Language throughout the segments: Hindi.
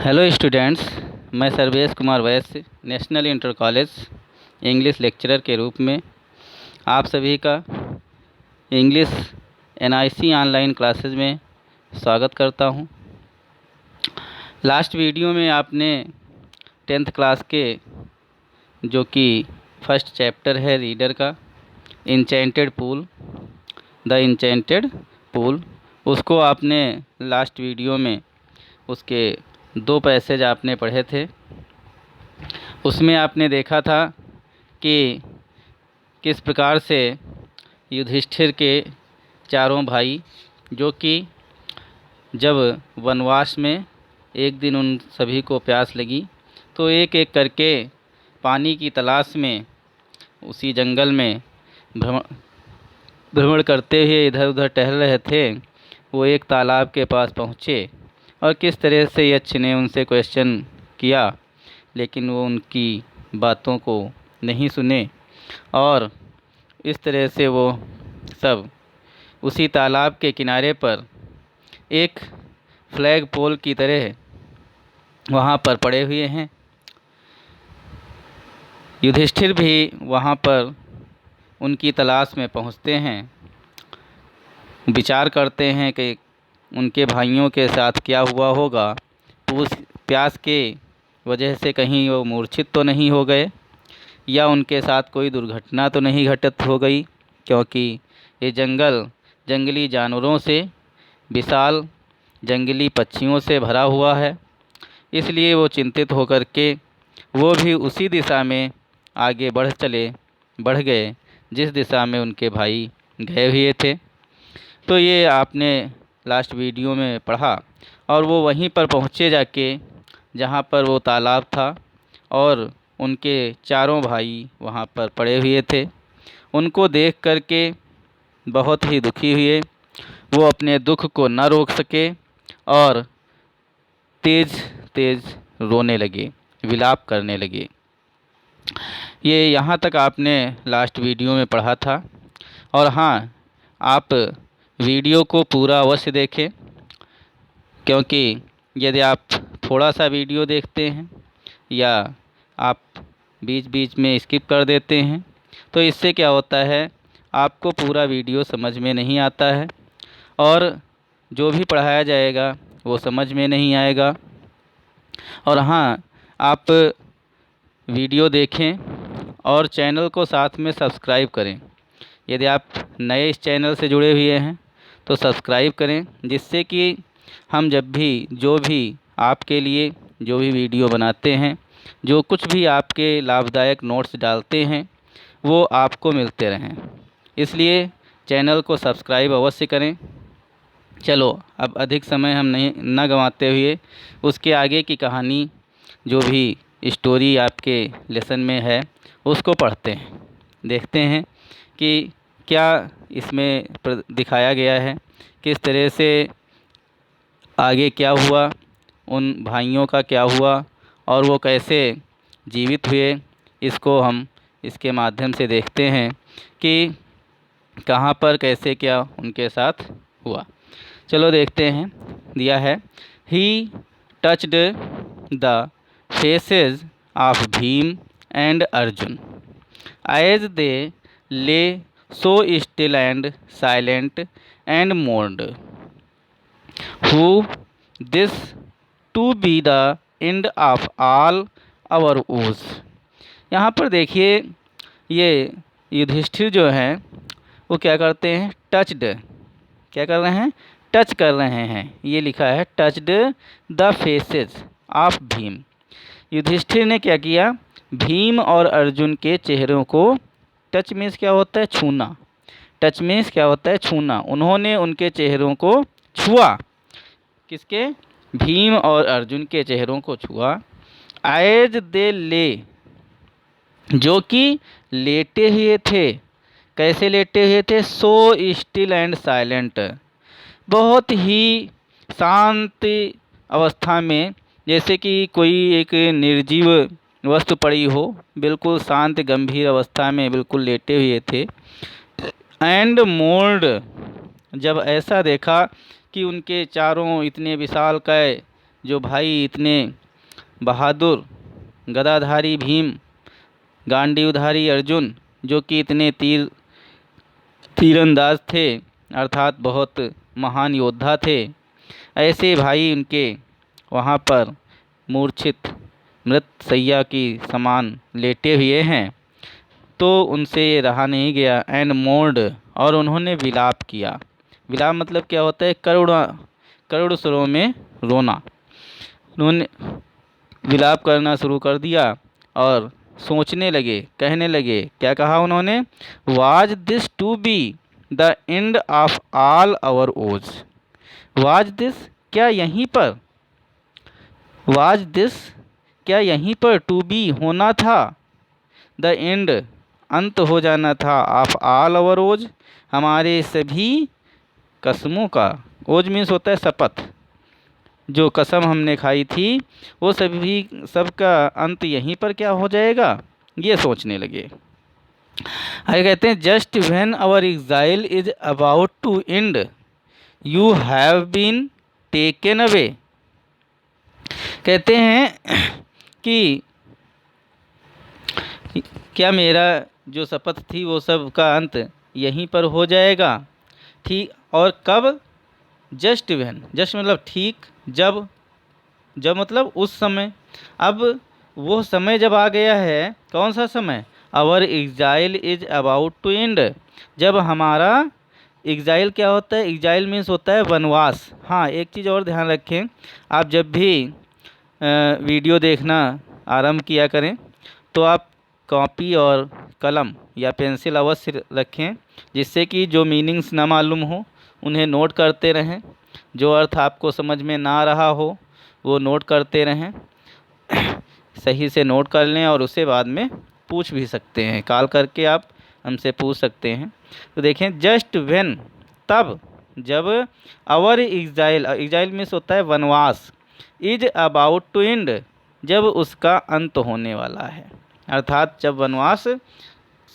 हेलो स्टूडेंट्स, मैं सर्वेश कुमार वैश्य national inter college English lecturer के रूप में आप सभी का इंग्लिश एनआईसी ऑनलाइन क्लासेस में स्वागत करता हूं। लास्ट वीडियो में आपने 10th क्लास के जो कि फर्स्ट चैप्टर है रीडर का enchanted pool, the enchanted pool, उसको आपने लास्ट वीडियो में उसके 2 पैसेज आपने पढ़े थे। उसमें आपने देखा था कि किस प्रकार से युधिष्ठिर के चारों भाई, जो कि जब वनवास में एक दिन उन सभी को प्यास लगी तो एक एक करके पानी की तलाश में उसी जंगल में भ्रमण करते हुए इधर उधर टहल रहे थे। वो एक तालाब के पास पहुँचे और किस तरह से यक्ष ने उनसे क्वेश्चन किया, लेकिन वो उनकी बातों को नहीं सुने और इस तरह से वो सब उसी तालाब के किनारे पर एक फ्लैग पोल की तरह वहाँ पर पड़े हुए हैं। युधिष्ठिर भी वहाँ पर उनकी तलाश में पहुँचते हैं, विचार करते हैं कि उनके भाइयों के साथ क्या हुआ होगा, प्यास के वजह से कहीं वो मूर्छित तो नहीं हो गए या उनके साथ कोई दुर्घटना तो नहीं घटित हो गई, क्योंकि ये जंगल जंगली जानवरों से, विशाल जंगली पक्षियों से भरा हुआ है। इसलिए वो चिंतित होकर के वो भी उसी दिशा में आगे बढ़ गए जिस दिशा में उनके भाई गए हुए थे। तो ये आपने लास्ट वीडियो में पढ़ा और वो वहीं पर पहुँचे जाके जहाँ पर वो तालाब था और उनके चारों भाई वहाँ पर पड़े हुए थे। उनको देख करके बहुत ही दुखी हुए। वो अपने दुख को न रोक सके और तेज़ तेज़ रोने लगे, विलाप करने लगे। ये यहाँ तक आपने लास्ट वीडियो में पढ़ा था। और हाँ, आप वीडियो को पूरा अवश्य देखें, क्योंकि यदि आप थोड़ा सा वीडियो देखते हैं या आप बीच बीच में स्किप कर देते हैं तो इससे क्या होता है, आपको पूरा वीडियो समझ में नहीं आता है और जो भी पढ़ाया जाएगा वो समझ में नहीं आएगा। और हाँ, आप वीडियो देखें और चैनल को साथ में सब्सक्राइब करें। यदि आप नए इस चैनल से जुड़े हुए हैं तो सब्सक्राइब करें, जिससे कि हम जब भी जो भी आपके लिए जो भी वीडियो बनाते हैं, जो कुछ भी आपके लाभदायक नोट्स डालते हैं, वो आपको मिलते रहें। इसलिए चैनल को सब्सक्राइब अवश्य करें। चलो, अब अधिक समय हम न गंवाते हुए उसके आगे की कहानी, जो भी स्टोरी आपके लेसन में है, उसको पढ़ते हैं, देखते हैं कि क्या इसमें दिखाया गया है, किस तरह से आगे क्या हुआ, उन भाइयों का क्या हुआ और वो कैसे जीवित हुए। इसको हम इसके माध्यम से देखते हैं कि कहाँ पर कैसे क्या उनके साथ हुआ। चलो देखते हैं। दिया है, he touched the faces of Bhim and Arjun as they lay so still and silent and mourned, who this to be the end of all our woes। यहाँ पर देखिए, ये युधिष्ठिर जो हैं वो क्या करते हैं, टच्ड, क्या कर रहे हैं, टच कर रहे हैं। ये लिखा है touched the faces of Bhim. Yudhishthir ने क्या किया, भीम और अर्जुन के चेहरों को, टच मीन्स क्या होता है, छूना, टच मीन्स क्या होता है, छूना। उन्होंने उनके चेहरों को छुआ, किसके, भीम और अर्जुन के चेहरों को छुआ। एज दे ले, जो कि लेटे हुए थे। कैसे लेटे हुए थे, सो स्टिल एंड साइलेंट, बहुत ही शांत अवस्था में, जैसे कि कोई एक निर्जीव वस्तु पड़ी हो, बिल्कुल शांत गंभीर अवस्था में बिल्कुल लेटे हुए थे। एंड मोल्ड, जब ऐसा देखा कि उनके चारों इतने विशालकाय जो भाई इतने बहादुर गदाधारी भीम, गांडीवधारी अर्जुन, जो कि इतने तीरंदाज थे, अर्थात बहुत महान योद्धा थे, ऐसे भाई उनके वहाँ पर मूर्छित मृत शैया की समान लेटे हुए हैं। तो उनसे ये रहा नहीं गया, एंड मोर्ड, और उन्होंने विलाप किया। विलाप मतलब क्या होता है? करुण स्वरों में रोना। उन्होंने विलाप करना शुरू कर दिया और सोचने लगे, कहने लगे। क्या कहा उन्होंने? Was this to be the end of all our hopes. Was this, क्या यहीं पर, वाज दिस, क्या यहीं पर, टू बी, होना था, द एंड, अंत हो जाना था, ऑफ ऑल आवर ओज, हमारे सभी कसमों का। ओज मीन्स होता है शपथ, जो कसम हमने खाई थी वो सभी सबका अंत यहीं पर क्या हो जाएगा, ये सोचने लगे। आगे कहते हैं, just when our exile is about to end you have been taken away. कहते हैं कि क्या मेरा जो शपथ थी वो सब का अंत यहीं पर हो जाएगा। ठीक, और कब? जस्ट व्हेन, जस्ट मतलब ठीक, जब, जब मतलब उस समय। अब वो समय जब आ गया है, कौन सा समय? Our exile is about to end, जब हमारा एग्जाइल क्या होता है? एग्जाइल मीन्स होता है वनवास। हाँ, एक चीज़ और ध्यान रखें, आप जब भी वीडियो देखना आरंभ किया करें तो आप कॉपी और कलम या पेंसिल अवश्य रखें, जिससे कि जो मीनिंग्स ना मालूम हो उन्हें नोट करते रहें, जो अर्थ आपको समझ में ना रहा हो वो नोट करते रहें। सही से नोट कर लें और उसे बाद में पूछ भी सकते हैं, कॉल करके आप हमसे पूछ सकते हैं। तो देखें, जस्ट व्हेन, तब, जब आवर एग्जाइल, एग्जाइल मीन्स होता है वनवास, इज अबाउट टू एंड, जब उसका अंत होने वाला है, अर्थात जब वनवास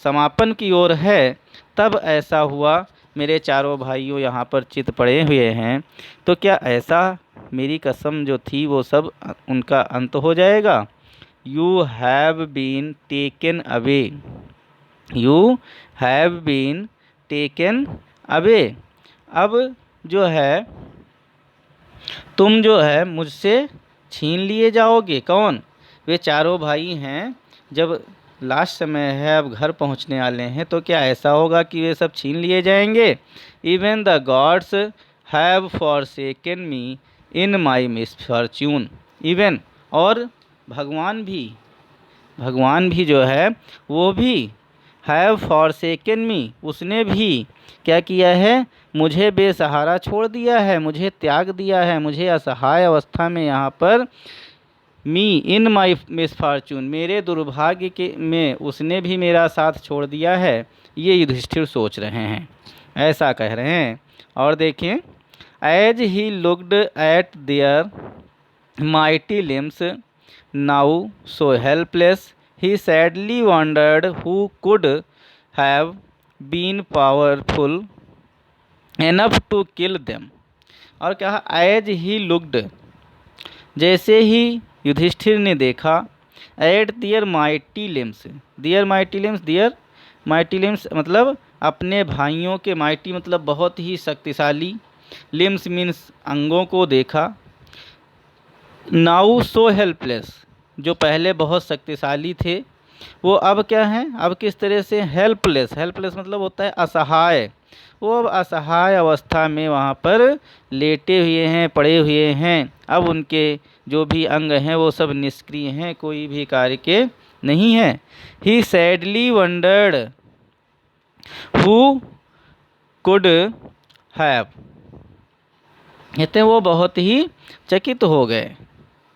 समापन की ओर है, तब ऐसा हुआ। मेरे चारों भाइयों यहाँ पर चित पड़े हुए हैं, तो क्या ऐसा मेरी कसम जो थी वो सब उनका अंत हो जाएगा। You have been taken away, you have been taken away, अब जो है तुम जो है मुझसे छीन लिए जाओगे। कौन? वे चारों भाई हैं। जब लास्ट समय है, अब घर पहुंचने वाले हैं, तो क्या ऐसा होगा कि वे सब छीन लिए जाएंगे। Even the gods have forsaken me in my misfortune, even, और भगवान भी जो है वो भी हैव फॉरसेकन मी, उसने भी क्या किया है? मुझे बेसहारा छोड़ दिया है, मुझे त्याग दिया है, मुझे असहाय अवस्था में यहाँ पर, मी इन माई मिसफॉर्च्यून, मेरे दुर्भाग्य के में उसने भी मेरा साथ छोड़ दिया है। ये युधिष्ठिर सोच रहे हैं, ऐसा कह रहे हैं। और देखें, as he looked at their mighty limbs now so helpless, he sadly wondered who could have been powerful enough to kill them. और कहा, एज ही लुक्ड, जैसे ही युधिष्ठिर ने देखा, at their mighty limbs, their mighty limbs, their mighty limbs मतलब अपने भाइयों के, माइटी मतलब बहुत ही शक्तिशाली, लिम्स मीन्स अंगों को देखा, नाउ सो हेल्पलेस, जो पहले बहुत शक्तिशाली थे वो अब क्या हैं? अब किस तरह से? हेल्पलेस, हेल्पलेस मतलब होता है असहाय, वो अब असहाय अवस्था में वहाँ पर लेटे हुए हैं, पड़े हुए हैं। अब उनके जो भी अंग हैं वो सब निष्क्रिय हैं, कोई भी कार्य के नहीं हैं। He sadly wondered who could have, कहते हैं वो बहुत ही चकित हो गए।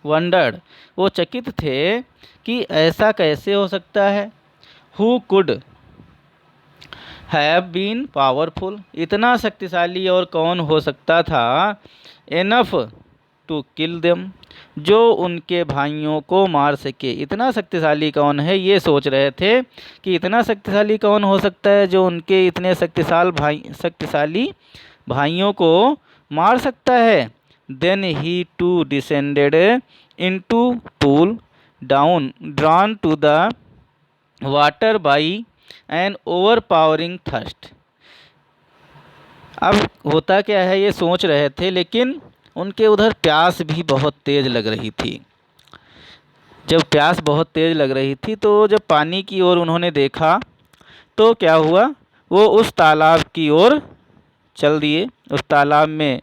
वंडर्ड, वो चकित थे कि ऐसा कैसे हो सकता है। Who could have been powerful, इतना शक्तिशाली और कौन हो सकता था। एनफ टू किल देम, जो उनके भाइयों को मार सके। इतना शक्तिशाली कौन है, ये सोच रहे थे कि इतना शक्तिशाली कौन हो सकता है जो उनके इतने शक्तिशाली भाइयों को मार सकता है। Then he too descended into pool, down, drawn to the water by an overpowering thirst. अब होता क्या है, ये सोच रहे थे, लेकिन उनके उधर प्यास भी बहुत तेज़ लग रही थी। जब प्यास बहुत तेज़ लग रही थी तो जब पानी की ओर उन्होंने देखा तो क्या हुआ, वो उस तालाब की ओर चल दिए, उस तालाब में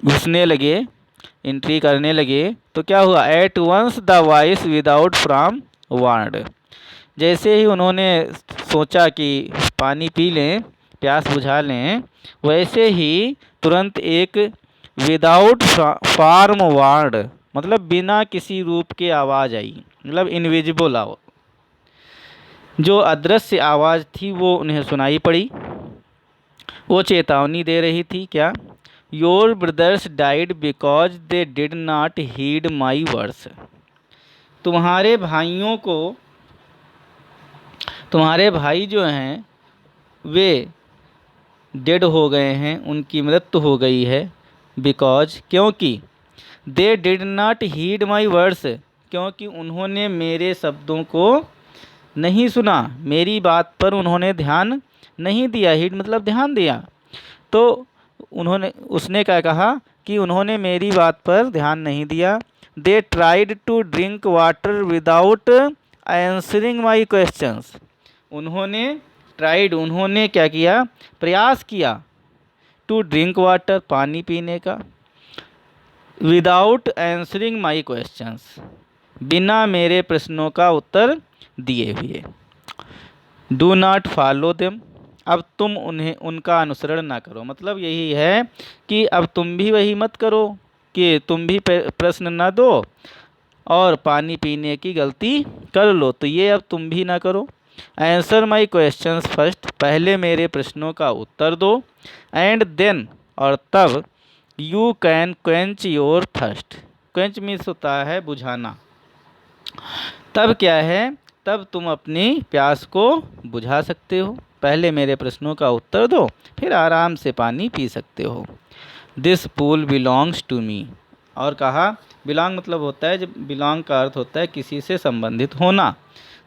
घुसने लगे, एंट्री करने लगे। तो क्या हुआ, at once the voice without from ward. जैसे ही उन्होंने सोचा कि पानी पी लें, प्यास बुझा लें, वैसे ही तुरंत एक विदाउट फार्म वार्ड मतलब बिना किसी रूप के आवाज़ आई, मतलब इनविजिबल आवाज़, जो अदृश्य आवाज़ थी वो उन्हें सुनाई पड़ी। वो चेतावनी दे रही थी, क्या, your brothers died because they did not heed my words. तुम्हारे भाइयों को, तुम्हारे भाई जो हैं वे डेड हो गए हैं, उनकी मृत्यु हो गई है। बिकॉज क्योंकि, they did not heed my words क्योंकि उन्होंने मेरे शब्दों को नहीं सुना, मेरी बात पर उन्होंने ध्यान नहीं दिया। हीड मतलब ध्यान दिया। तो उसने क्या कहा कि उन्होंने मेरी बात पर ध्यान नहीं दिया। They tried to drink water without answering my questions. उन्होंने क्या किया, प्रयास किया, टू ड्रिंक वाटर पानी पीने का, विदाउट आंसरिंग माई क्वेश्चंस बिना मेरे प्रश्नों का उत्तर दिए हुए। डू नॉट फॉलो देम, अब तुम उनका अनुसरण ना करो। मतलब यही है कि अब तुम भी वही मत करो कि तुम भी प्रश्न ना दो और पानी पीने की गलती कर लो, तो ये अब तुम भी ना करो। आंसर माई क्वेश्चंस फर्स्ट, पहले मेरे प्रश्नों का उत्तर दो। एंड देन, और तब, you can quench your thirst. Quench means होता है बुझाना। तब क्या है, तब तुम अपनी प्यास को बुझा सकते हो। पहले मेरे प्रश्नों का उत्तर दो, फिर आराम से पानी पी सकते हो। This pool belongs to me. और कहा, बिलोंग मतलब होता है, जब बिलोंग का अर्थ होता है किसी से संबंधित होना।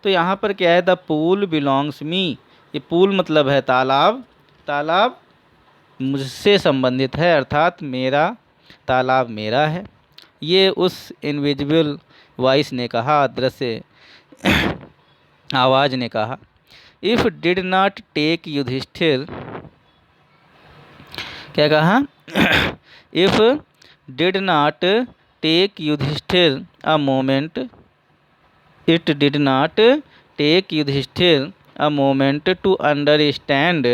तो यहाँ पर क्या है, द पूल बिलोंग्स मी। ये पूल मतलब है तालाब, तालाब मुझसे संबंधित है, अर्थात मेरा तालाब मेरा है। ये उस इनविजिबल वॉइस ने कहा, अदृश्य आवाज़ ने कहा। If did not take Yudhishthira, क्या कहा, if did not take Yudhishthira a moment, it did not take Yudhishthira a moment to understand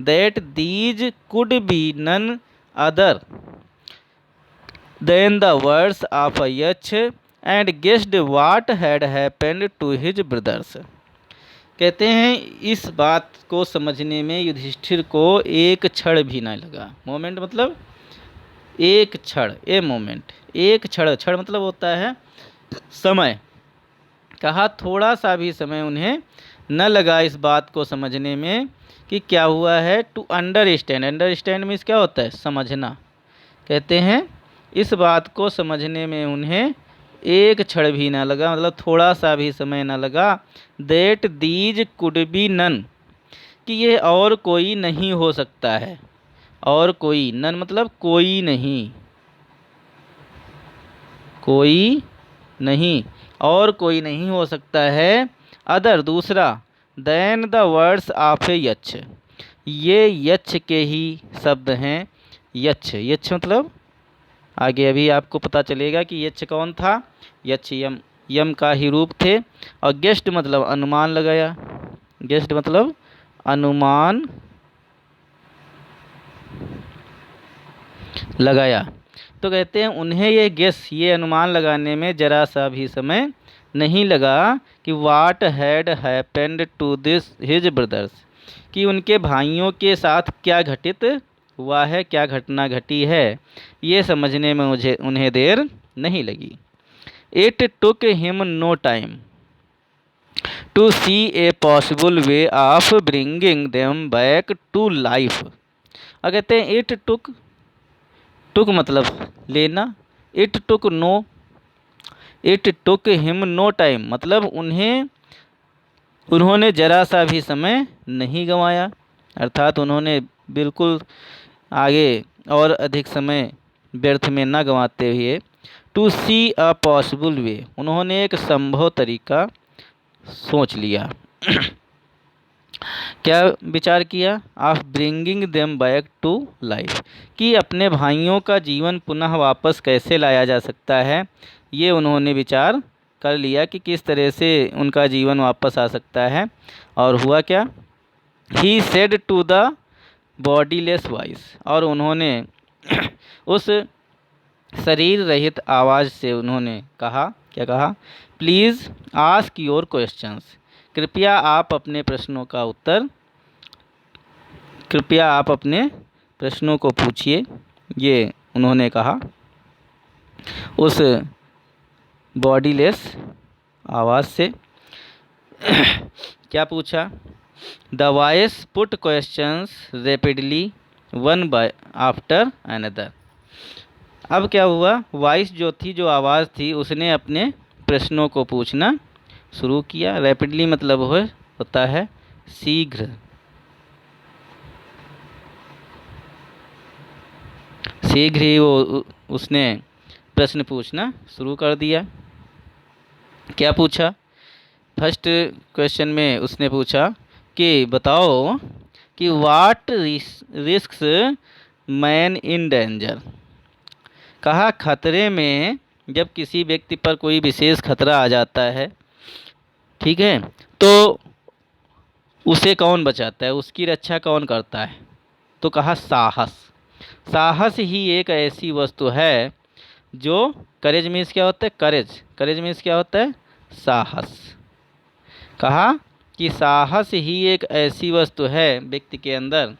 that these could be none other than the words of Yaksha and guessed what had happened to his brothers. कहते हैं इस बात को समझने में युधिष्ठिर को एक क्षण भी न लगा। मोमेंट मतलब एक क्षण, ए मोमेंट, एक क्षण, क्षण मतलब होता है समय। कहा थोड़ा सा भी समय उन्हें न लगा इस बात को समझने में कि क्या हुआ है। टू अंडरस्टैंड, अंडरस्टैंड मीन्स क्या होता है, समझना। कहते हैं इस बात को समझने में उन्हें एक क्षण भी ना लगा, मतलब थोड़ा सा भी समय ना लगा। That these could be none, कि ये और कोई नहीं हो सकता है। और कोई, नन मतलब कोई नहीं, कोई नहीं, और कोई नहीं हो सकता है। अदर दूसरा, देन द वर्ड्स ऑफ ए यक्ष, ये यक्ष के ही शब्द हैं। यक्ष, यक्ष मतलब आगे अभी आपको पता चलेगा कि यक्ष कौन था। यक्ष यम का ही रूप थे। और गेस्ट मतलब अनुमान लगाया, गेस्ट मतलब अनुमान लगाया। तो कहते हैं उन्हें ये गेस, ये अनुमान लगाने में जरा सा भी समय नहीं लगा कि what had happened to this his brothers, कि उनके भाइयों के साथ क्या घटित हुआ है, क्या घटना घटी है, ये समझने में उन्हें देर नहीं लगी। It took him no time to see a possible way of bringing them back to life. और कहते हैं इट टुक, टुक मतलब लेना, it took him no time मतलब उन्होंने जरा सा भी समय नहीं गंवाया, अर्थात उन्होंने बिल्कुल आगे और अधिक समय व्यर्थ में न गंवाते हुए to C a possible way, उन्होंने एक संभव तरीका सोच लिया। क्या विचार किया? Of bringing them back to life, कि अपने भाइयों का जीवन पुनः वापस कैसे लाया जा सकता है, ये उन्होंने विचार कर लिया कि किस तरह से उनका जीवन वापस आ सकता है। और हुआ क्या? He said to the bodiless voice, और उन्होंने उस शरीर रहित आवाज़ से उन्होंने कहा, क्या कहा? प्लीज़ आस्क योर क्वेश्चंस, कृपया आप अपने प्रश्नों को पूछिए, ये उन्होंने कहा उस बॉडीलेस आवाज़ से। क्या पूछा? The voice put questions rapidly one by after another. अब क्या हुआ? वॉइस जो आवाज़ थी, उसने अपने प्रश्नों को पूछना शुरू किया। रैपिडली मतलब होता है शीघ्र, शीघ्र ही उसने प्रश्न पूछना शुरू कर दिया। क्या पूछा? फर्स्ट क्वेश्चन में उसने पूछा कि बताओ कि what risks man in danger, कहा खतरे में जब किसी व्यक्ति पर कोई विशेष खतरा आ जाता है, ठीक है, तो उसे कौन बचाता है, उसकी रक्षा कौन करता है? तो कहा साहस। साहस ही एक ऐसी वस्तु है जो, करेज मीन्स क्या होता है? करेज मीन्स क्या होता है? साहस। कहा कि साहस ही एक ऐसी वस्तु है व्यक्ति के अंदर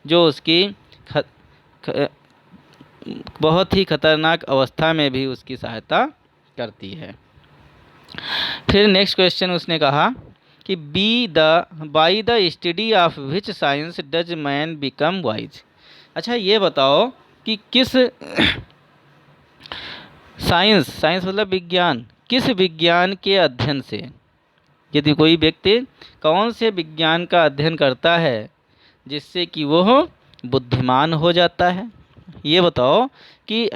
जो उसकी बहुत ही खतरनाक अवस्था में भी उसकी सहायता करती है। फिर नेक्स्ट क्वेश्चन उसने कहा कि by the study of which science does man become wise. अच्छा ये बताओ कि किस साइंस मतलब विज्ञान, किस विज्ञान के अध्ययन से, यदि कोई व्यक्ति कौन से विज्ञान का अध्ययन करता है जिससे कि वह बुद्धिमान हो जाता है, ये बताओ कि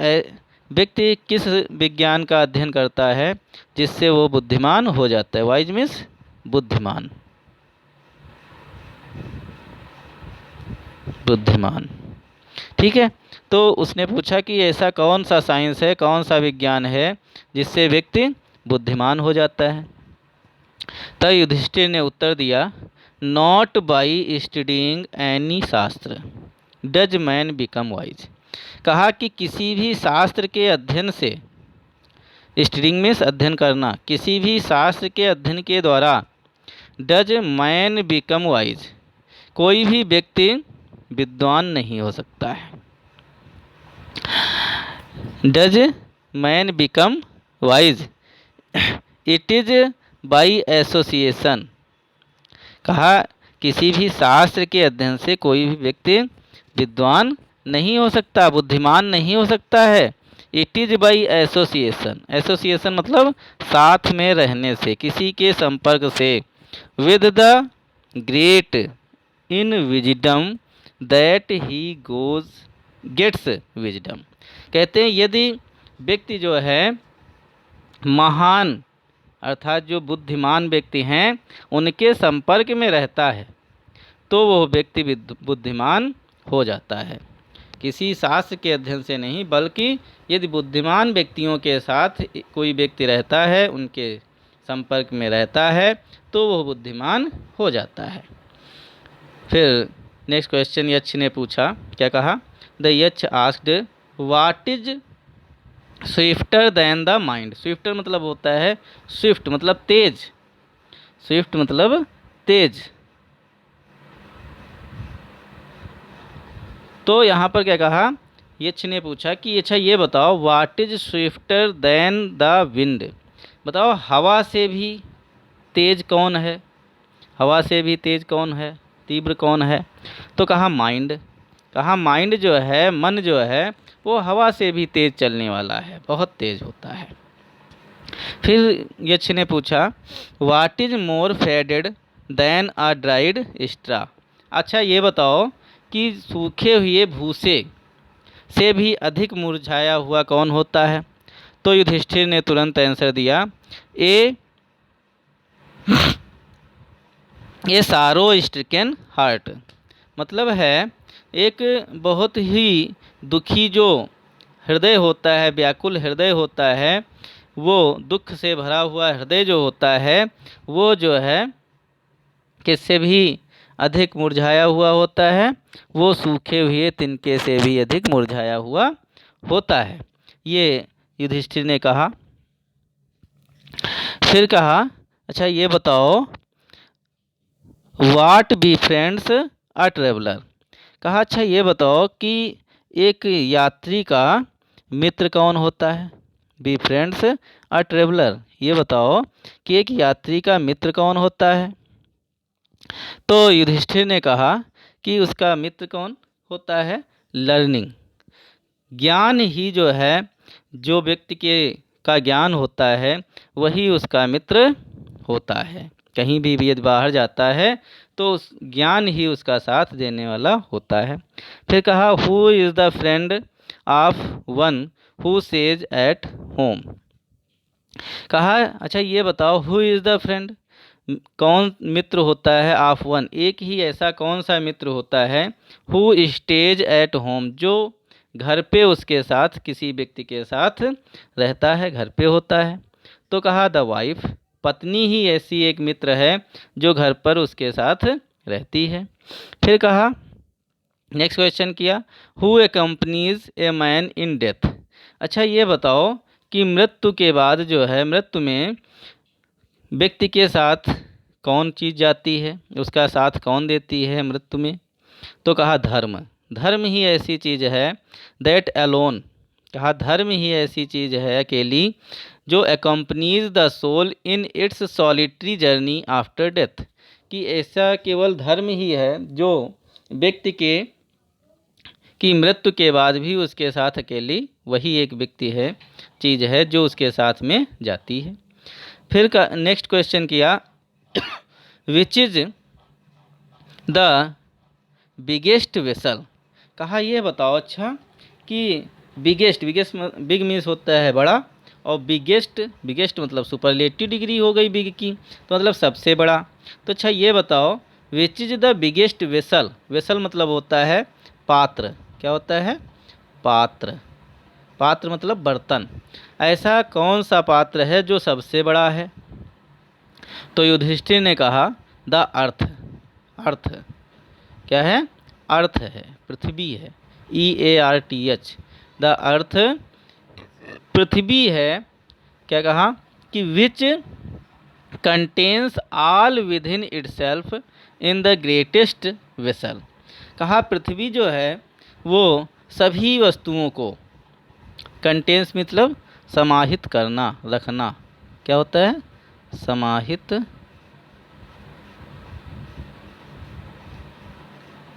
व्यक्ति किस विज्ञान का अध्ययन करता है जिससे वो बुद्धिमान हो जाता है। वाइज मीन्स बुद्धिमान, ठीक है। तो उसने पूछा कि ऐसा कौन सा साइंस है, कौन सा विज्ञान है जिससे व्यक्ति बुद्धिमान हो जाता है। तब युधिष्ठिर ने उत्तर दिया, नॉट बाई स्टडीइंग एनी शास्त्र डज मैन बिकम वाइज। कहा कि किसी भी शास्त्र के अध्ययन से, स्टडीइंग मीन्स अध्ययन करना, किसी भी शास्त्र के अध्ययन के द्वारा डज मैन बिकम वाइज, कोई भी व्यक्ति विद्वान नहीं हो सकता है। Does man become wise, it is by association. कहा किसी भी शास्त्र के अध्ययन से कोई भी व्यक्ति विद्वान नहीं हो सकता, बुद्धिमान नहीं हो सकता है। It is by association, association मतलब साथ में रहने से, किसी के संपर्क से। With the great in wisdom that he gets wisdom. कहते हैं यदि व्यक्ति जो है महान, अर्थात जो बुद्धिमान व्यक्ति हैं, उनके संपर्क में रहता है तो वह व्यक्ति बुद्धिमान हो जाता है। किसी शास्त्र के अध्ययन से नहीं, बल्कि यदि बुद्धिमान व्यक्तियों के साथ कोई व्यक्ति रहता है, उनके संपर्क में रहता है, तो वह बुद्धिमान हो जाता है। फिर नेक्स्ट क्वेश्चन यक्ष ने पूछा, क्या कहा? The Yaksha asked what is swifter than the mind. Swifter मतलब होता है, स्विफ्ट मतलब तेज, स्विफ्ट मतलब तेज। तो यहाँ पर क्या कहा? यक्ष ने पूछा कि अच्छा ये बताओ, what is swifter than the wind. बताओ हवा से भी तेज कौन है, हवा से भी तेज कौन है, तीव्र कौन है? तो कहा माइंड। कहा माइंड जो है, मन जो है, वो हवा से भी तेज़ चलने वाला है, बहुत तेज़ होता है। फिर यक्ष ने पूछा, what is more faded then a dried straw. अच्छा ये बताओ कि सूखे हुए भूसे से भी अधिक मुरझाया हुआ कौन होता है। तो युधिष्ठिर ने तुरंत आंसर दिया, ये सारो स्ट्रिकन हार्ट। मतलब है एक बहुत ही दुखी जो हृदय होता है, व्याकुल हृदय होता है, वो दुख से भरा हुआ हृदय जो होता है वो जो है किससे भी अधिक मुरझाया हुआ होता है, वो सूखे हुए तिनके से भी अधिक मुरझाया हुआ होता है। ये युधिष्ठिर ने कहा। फिर कहा, अच्छा ये बताओ, वाट बी फ्रेंड्स अ ट्रेवलर। कहा अच्छा ये बताओ कि एक यात्री का मित्र कौन होता है। बी फ्रेंड्स अ ट्रेवलर, ये बताओ कि एक यात्री का मित्र कौन होता है। तो युधिष्ठिर ने कहा कि उसका मित्र कौन होता है, लर्निंग। ज्ञान ही जो है, जो व्यक्ति के का ज्ञान होता है वही उसका मित्र होता है। कहीं भी यदि बाहर जाता है तो उस ज्ञान ही उसका साथ देने वाला होता है। फिर कहा, who is the friend of one who says at home. कहा अच्छा ये बताओ, हु इज़ द फ्रेंड, कौन मित्र होता है ऑफ वन, एक ही ऐसा कौन सा मित्र होता है, हु स्टेज एट होम, जो घर पे उसके साथ किसी व्यक्ति के साथ रहता है, घर पे होता है। तो कहा द वाइफ, पत्नी ही ऐसी एक मित्र है जो घर पर उसके साथ रहती है। फिर कहा, नेक्स्ट क्वेश्चन किया, who accompanies a man in death. अच्छा ये बताओ कि मृत्यु के बाद जो है, मृत्यु में व्यक्ति के साथ कौन चीज़ जाती है, उसका साथ कौन देती है मृत्यु में। तो कहा धर्म, धर्म ही ऐसी चीज़ है, दैट अलोन, कहा धर्म ही ऐसी चीज़ है अकेली, जो accompanies the soul in its solitary journey after death, कि ऐसा केवल धर्म ही है जो व्यक्ति के की मृत्यु के बाद भी उसके साथ अकेली वही एक व्यक्ति है, चीज़ है जो उसके साथ में जाती है। फिर का नेक्स्ट क्वेश्चन किया, which is the biggest vessel. कहा ये बताओ अच्छा कि बिगेस्ट, बिग मीन्स होता है बड़ा, और बिगेस्ट मतलब सुपरलेटिव डिग्री हो गई बिग की, तो मतलब सबसे बड़ा। तो अच्छा ये बताओ, which is the biggest vessel, vessel मतलब होता है पात्र, क्या होता है, पात्र, पात्र मतलब बर्तन, ऐसा कौन सा पात्र है जो सबसे बड़ा है। तो युधिष्ठिर ने कहा द अर्थ, अर्थ क्या है, अर्थ है, पृथ्वी है, EARTH, द अर्थ पृथ्वी है। क्या कहा कि which contains all with in itself in the greatest vessel. कहा पृथ्वी जो है वो सभी वस्तुओं को, कंटेन्स मतलब समाहित करना, रखना, क्या होता है, समाहित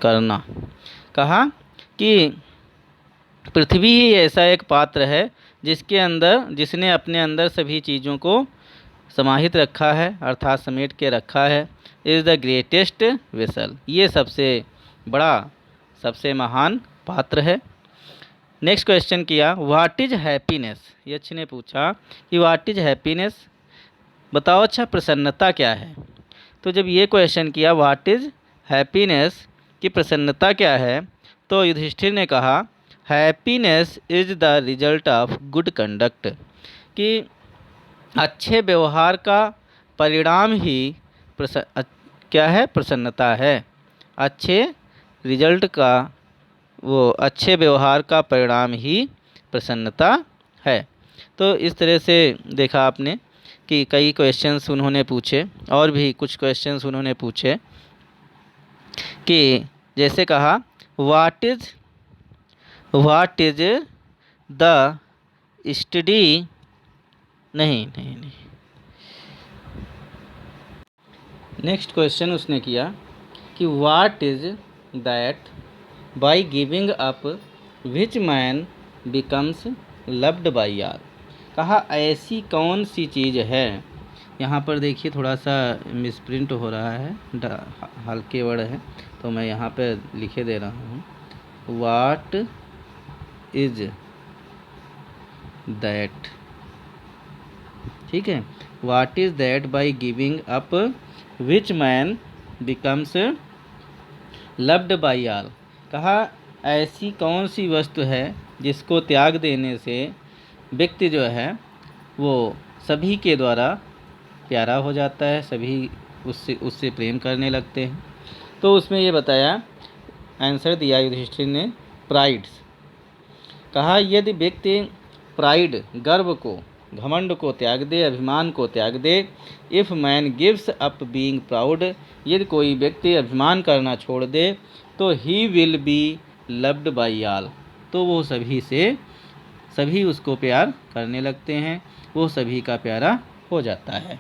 करना। कहा कि पृथ्वी ही ऐसा एक पात्र है जिसके अंदर, जिसने अपने अंदर सभी चीज़ों को समाहित रखा है, अर्थात समेट के रखा है। इज़ द ग्रेटेस्ट वेसल, ये सबसे बड़ा, सबसे महान पात्र है। नेक्स्ट क्वेश्चन किया, व्हाट इज हैप्पीनेस। यक्ष ने पूछा कि व्हाट इज हैप्पीनेस, बताओ अच्छा प्रसन्नता क्या है। तो जब ये क्वेश्चन किया व्हाट इज हैप्पीनेस, कि प्रसन्नता क्या है, तो युधिष्ठिर ने कहा happiness is the result of good conduct, कि अच्छे व्यवहार का परिणाम ही क्या है, प्रसन्नता है। अच्छे रिजल्ट का, वो अच्छे व्यवहार का परिणाम ही प्रसन्नता है। तो इस तरह से देखा आपने कि कई क्वेश्चंस उन्होंने पूछे, और भी कुछ क्वेश्चंस उन्होंने पूछे कि जैसे कहा व्हाट इज द स्टडी, नहीं, नेक्स्ट क्वेश्चन उसने किया कि what is that by giving up which man becomes loved by all। कहा ऐसी कौन सी चीज़ है, यहाँ पर देखिए थोड़ा सा मिसप्रिंट हो रहा है, हल्के वर्ड है, तो मैं यहाँ पर लिखे दे रहा हूँ, वाट इज दैट। ठीक है, what is that by giving up which man becomes loved by all. कहा ऐसी कौन सी वस्तु है जिसको त्याग देने से व्यक्ति जो है वो सभी के द्वारा प्यारा हो जाता है, सभी उससे प्रेम करने लगते हैं। तो उसमें ये बताया, आंसर दिया युधिष्ठिर ने, प्राइड। कहा यदि व्यक्ति प्राइड गर्व को, घमंड को त्याग दे, अभिमान को त्याग दे, if man gives up being proud, यदि कोई व्यक्ति अभिमान करना छोड़ दे, तो he will be loved by all, तो वो सभी उसको प्यार करने लगते हैं, वो सभी का प्यारा हो जाता है।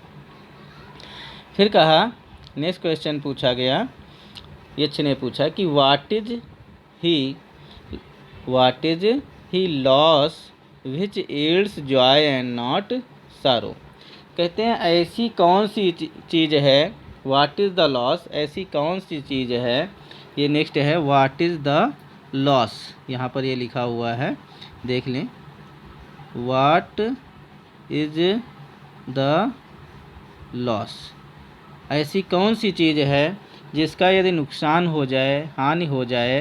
फिर कहा, नेक्स्ट क्वेश्चन पूछा गया, यक्ष ने पूछा कि what is he loss which yields Joy and not सारो। कहते हैं ऐसी कौन सी चीज़ है, व्हाट इज़ द लॉस, ऐसी कौन सी चीज़ है, ये नेक्स्ट है व्हाट इज़ द लॉस, यहाँ पर ये लिखा हुआ है, देख लें, व्हाट इज द लॉस, ऐसी कौन सी चीज़ है जिसका यदि नुकसान हो जाए, हानि हो जाए,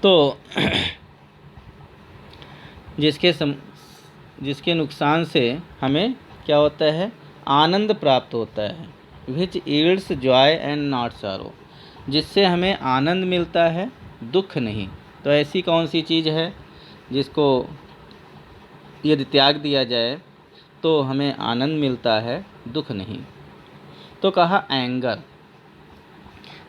तो जिसके नुकसान से हमें क्या होता है, आनंद प्राप्त होता है, which yields Joy and not सारो, जिससे हमें आनंद मिलता है, दुख नहीं। तो ऐसी कौन सी चीज़ है जिसको यदि त्याग दिया जाए तो हमें आनंद मिलता है, दुख नहीं। तो कहा एंगर,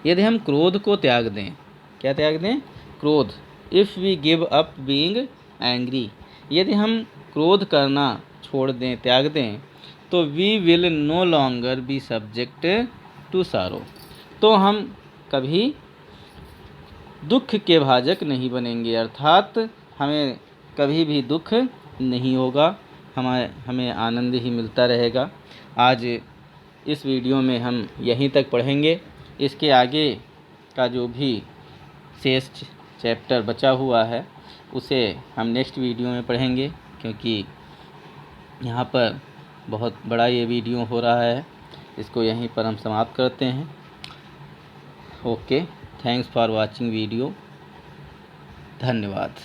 यदि हम क्रोध को त्याग दें, क्या त्याग दें, क्रोध, if we give up being angry, यदि हम क्रोध करना छोड़ दें, त्याग दें, तो we will no longer be subject to sorrow, तो हम कभी दुख के भाजक नहीं बनेंगे, अर्थात हमें कभी भी दुख नहीं होगा, हमें आनंद ही मिलता रहेगा। आज इस वीडियो में हम यहीं तक पढ़ेंगे, इसके आगे का जो भी शेष चैप्टर बचा हुआ है उसे हम नेक्स्ट वीडियो में पढ़ेंगे, क्योंकि यहाँ पर बहुत बड़ा ये वीडियो हो रहा है। इसको यहीं पर हम समाप्त करते हैं। Okay, thanks for watching video, धन्यवाद।